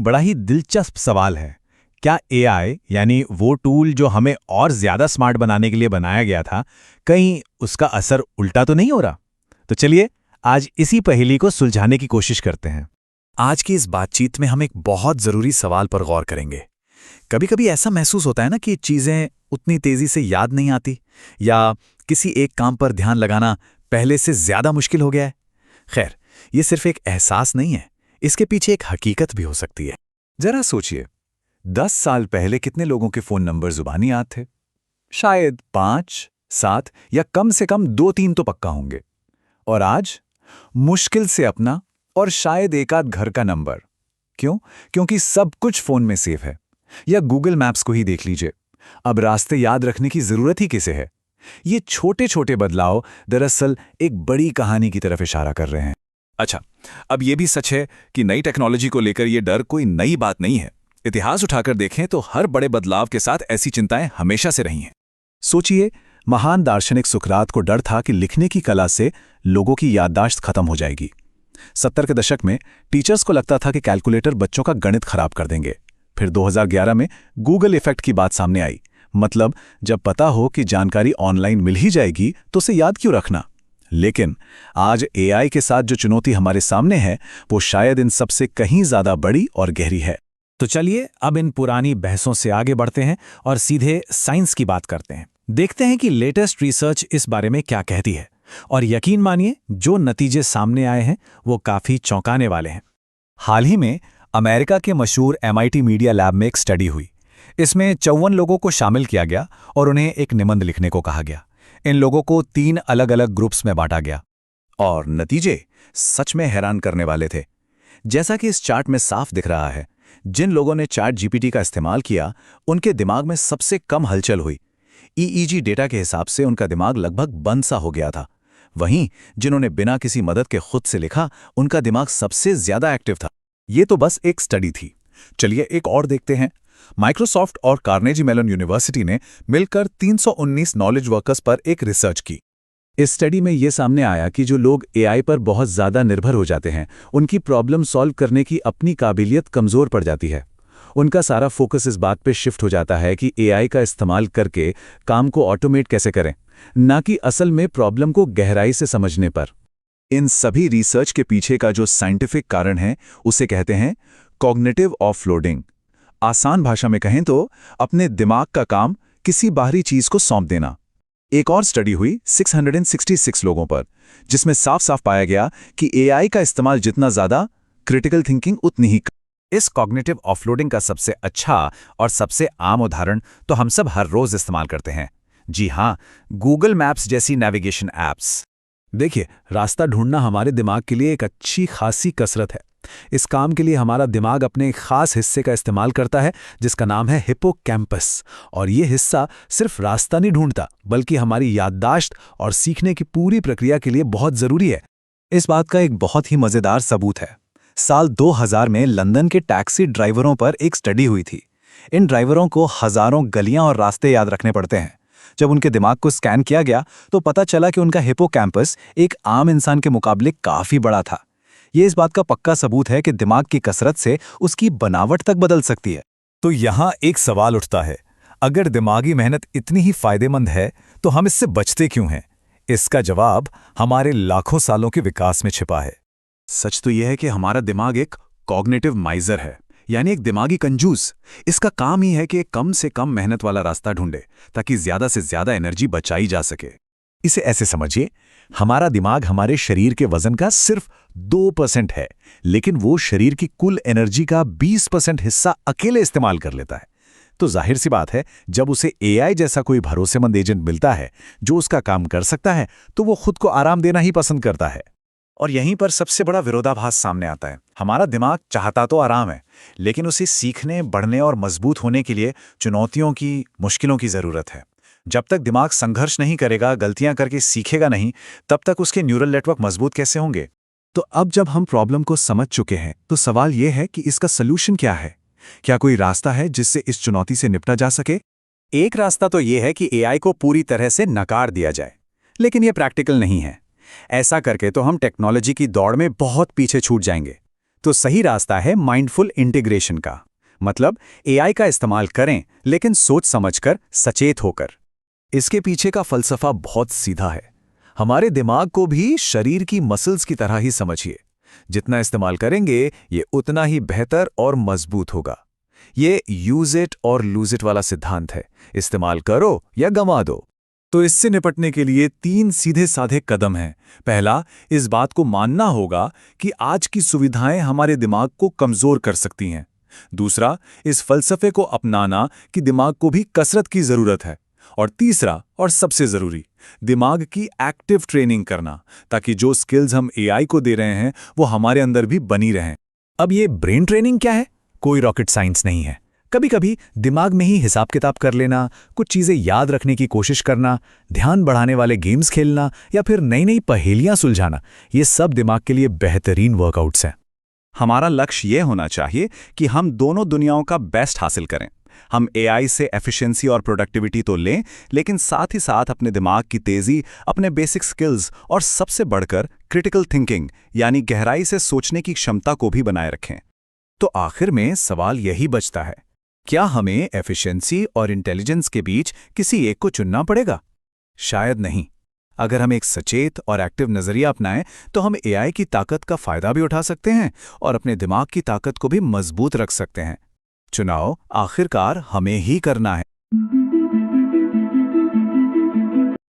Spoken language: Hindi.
बड़ा ही दिलचस्प सवाल है। क्या एआई यानी वो टूल जो हमें और ज्यादा स्मार्ट बनाने के लिए बनाया गया था, कहीं उसका असर उल्टा तो नहीं हो रहा? तो चलिए आज इसी पहेली को सुलझाने की कोशिश करते हैं। आज की इस बातचीत में हम एक बहुत जरूरी सवाल पर गौर करेंगे। कभी कभी ऐसा महसूस होता है ना कि चीजें उतनी तेजी से याद नहीं आती, या किसी एक काम पर ध्यान लगाना पहले से ज्यादा मुश्किल हो गया है। खैर, ये सिर्फ एक एहसास नहीं है, इसके पीछे एक हकीकत भी हो सकती है। जरा सोचिए, 10 साल पहले कितने लोगों के फोन नंबर जुबानी याद थे? शायद 5, 7 या कम से कम 2-3 तो पक्का होंगे। और आज मुश्किल से अपना और शायद एक आध घर का नंबर। क्यों? क्योंकि सब कुछ फोन में सेव है। या गूगल मैप्स को ही देख लीजिए, अब रास्ते याद रखने की जरूरत ही किसे है? ये छोटे छोटे बदलाव दरअसल एक बड़ी कहानी की तरफ इशारा कर रहे हैं। अच्छा, अब ये भी सच है कि नई टेक्नोलॉजी को लेकर ये डर कोई नई बात नहीं है। इतिहास उठाकर देखें तो हर बड़े बदलाव के साथ ऐसी चिंताएं हमेशा से रही हैं। सोचिए, महान दार्शनिक सुकरात को डर था कि लिखने की कला से लोगों की याददाश्त खत्म हो जाएगी। 70 के दशक में टीचर्स को लगता था कि कैलकुलेटर बच्चों का गणित खराब कर देंगे। फिर 2011 में गूगल इफेक्ट की बात सामने आई। मतलब, जब पता हो कि जानकारी ऑनलाइन मिल ही जाएगी तो उसे याद क्यों रखना? लेकिन आज एआई के साथ जो चुनौती हमारे सामने है, वो शायद इन सबसे कहीं ज्यादा बड़ी और गहरी है। तो चलिए अब इन पुरानी बहसों से आगे बढ़ते हैं और सीधे साइंस की बात करते हैं। देखते हैं कि लेटेस्ट रिसर्च इस बारे में क्या कहती है। और यकीन मानिए, जो नतीजे सामने आए हैं वो काफी चौंकाने वाले हैं। हाल ही में अमेरिका के मशहूर MIT मीडिया लैब में एक स्टडी हुई। इसमें 54 लोगों को शामिल किया गया और उन्हें एक निबंध लिखने को कहा गया। इन लोगों को 3 अलग अलग ग्रुप्स में बांटा गया और नतीजे सच में हैरान करने वाले थे। जैसा कि इस चार्ट में साफ दिख रहा है, जिन लोगों ने ChatGPT का इस्तेमाल किया, उनके दिमाग में सबसे कम हलचल हुई। EEG डेटा के हिसाब से उनका दिमाग लगभग बंद सा हो गया था। वहीं जिन्होंने बिना किसी मदद के खुद से लिखा, उनका दिमाग सबसे ज्यादा एक्टिव था। ये तो बस एक स्टडी थी। चलिए एक और देखते हैं। माइक्रोसॉफ्ट और कार्नेजी मेलन यूनिवर्सिटी ने मिलकर 319 नॉलेज वर्कर्स पर एक रिसर्च की। इस स्टडी में यह सामने आया कि जो लोग एआई पर बहुत ज्यादा निर्भर हो जाते हैं, उनकी प्रॉब्लम सॉल्व करने की अपनी काबिलियत कमजोर पड़ जाती है। उनका सारा फोकस इस बात पे शिफ्ट हो जाता है कि एआई का इस्तेमाल करके काम को ऑटोमेट कैसे करें, ना कि असल में प्रॉब्लम को गहराई से समझने पर। इन सभी रिसर्च के पीछे का जो साइंटिफिक कारण है, उसे कहते हैं कॉग्निटिव ऑफलोडिंग। आसान भाषा में कहें तो अपने दिमाग का काम किसी बाहरी चीज को सौंप देना। एक और स्टडी हुई 666 लोगों पर, जिसमें साफ साफ पाया गया कि एआई का इस्तेमाल जितना ज्यादा, क्रिटिकल थिंकिंग उतनी ही। इस कॉग्निटिव ऑफलोडिंग का सबसे अच्छा और सबसे आम उदाहरण तो हम सब हर रोज इस्तेमाल करते हैं। जी हाँ, गूगल मैप्स जैसी नेविगेशन ऐप्स। देखिए, रास्ता ढूंढना हमारे दिमाग के लिए एक अच्छी खासी कसरत है। इस काम के लिए हमारा दिमाग अपने एक खास हिस्से का इस्तेमाल करता है, जिसका नाम है हिप्पोकैम्पस। और ये हिस्सा सिर्फ रास्ता नहीं ढूंढता, बल्कि हमारी याददाश्त और सीखने की पूरी प्रक्रिया के लिए बहुत जरूरी है। इस बात का एक बहुत ही मजेदार सबूत है। साल 2000 में लंदन के टैक्सी ड्राइवरों पर एक स्टडी हुई थी। इन ड्राइवरों को हजारों गलियां और रास्ते याद रखने पड़ते हैं। जब उनके दिमाग को स्कैन किया गया तो पता चला कि उनका हिप्पोकैम्पस एक आम इंसान के मुकाबले काफी बड़ा था। ये इस बात का पक्का सबूत है कि दिमाग की कसरत से उसकी बनावट तक बदल सकती है। तो यहाँ एक सवाल उठता है, अगर दिमागी मेहनत इतनी ही फायदेमंद है तो हम इससे बचते क्यों हैं? इसका जवाब हमारे लाखों सालों के विकास में छिपा है। सच तो यह है कि हमारा दिमाग एक कॉग्निटिव माइजर है, यानी एक दिमागी कंजूस। इसका काम ही है कि कम से कम मेहनत वाला रास्ता ढूंढे, ताकि ज्यादा से ज्यादा एनर्जी बचाई जा सके। इसे ऐसे समझिए, हमारा दिमाग हमारे शरीर के वजन का सिर्फ 2% है, लेकिन वो शरीर की कुल एनर्जी का 20% हिस्सा अकेले इस्तेमाल कर लेता है। तो जाहिर सी बात है, जब उसे एआई जैसा कोई भरोसेमंद एजेंट मिलता है जो उसका काम कर सकता है, तो वो खुद को आराम देना ही पसंद करता है। और यहीं पर सबसे बड़ा विरोधाभास सामने आता है। हमारा दिमाग चाहता तो आराम है, लेकिन उसे सीखने, बढ़ने और मजबूत होने के लिए चुनौतियों की, मुश्किलों की जरूरत है। जब तक दिमाग संघर्ष नहीं करेगा, गलतियां करके सीखेगा नहीं, तब तक उसके न्यूरल नेटवर्क मजबूत कैसे होंगे? तो अब जब हम प्रॉब्लम को समझ चुके हैं, तो सवाल यह है कि इसका सलूशन क्या है? क्या कोई रास्ता है जिससे इस चुनौती से निपटा जा सके? एक रास्ता तो यह है कि एआई को पूरी तरह से नकार दिया जाए, लेकिन यह प्रैक्टिकल नहीं है। ऐसा करके तो हम टेक्नोलॉजी की दौड़ में बहुत पीछे छूट जाएंगे। तो सही रास्ता है माइंडफुल इंटीग्रेशन का। मतलब एआई का इस्तेमाल करें, लेकिन सोच समझकर, सचेत होकर। इसके पीछे का फलसफा बहुत सीधा है। हमारे दिमाग को भी शरीर की मसल्स की तरह ही समझिए। जितना इस्तेमाल करेंगे, ये उतना ही बेहतर और मजबूत होगा। ये यूज इट और लूज इट वाला सिद्धांत है। इस्तेमाल करो या गंवा दो। तो इससे निपटने के लिए 3 सीधे साधे कदम हैं। पहला, इस बात को मानना होगा कि आज की सुविधाएं हमारे दिमाग को कमजोर कर सकती हैं। दूसरा, इस फलसफे को अपनाना कि दिमाग को भी कसरत की जरूरत है। और तीसरा और सबसे जरूरी, दिमाग की एक्टिव ट्रेनिंग करना, ताकि जो स्किल्स हम एआई को दे रहे हैं वो हमारे अंदर भी बनी रहें। अब ये ब्रेन ट्रेनिंग क्या है? कोई रॉकेट साइंस नहीं है। कभी कभी दिमाग में ही हिसाब किताब कर लेना, कुछ चीजें याद रखने की कोशिश करना, ध्यान बढ़ाने वाले गेम्स खेलना या फिर नई नई पहेलियां सुलझाना, ये सब दिमाग के लिए बेहतरीन वर्कआउट्स हैं। हमारा लक्ष्य ये होना चाहिए कि हम दोनों दुनियाओं का बेस्ट हासिल करें। हम एआई से एफिशिएंसी और प्रोडक्टिविटी तो लें, लेकिन साथ ही साथ अपने दिमाग की तेजी, अपने बेसिक स्किल्स और सबसे बढ़कर क्रिटिकल थिंकिंग यानी गहराई से सोचने की क्षमता को भी बनाए रखें। तो आखिर में सवाल यही बचता है, क्या हमें एफिशिएंसी और इंटेलिजेंस के बीच किसी एक को चुनना पड़ेगा? शायद नहीं। अगर हम एक सचेत और एक्टिव नजरिया अपनाएं तो हम एआई की ताकत का फायदा भी उठा सकते हैं और अपने दिमाग की ताकत को भी मजबूत रख सकते हैं। चुनाव आखिरकार हमें ही करना है।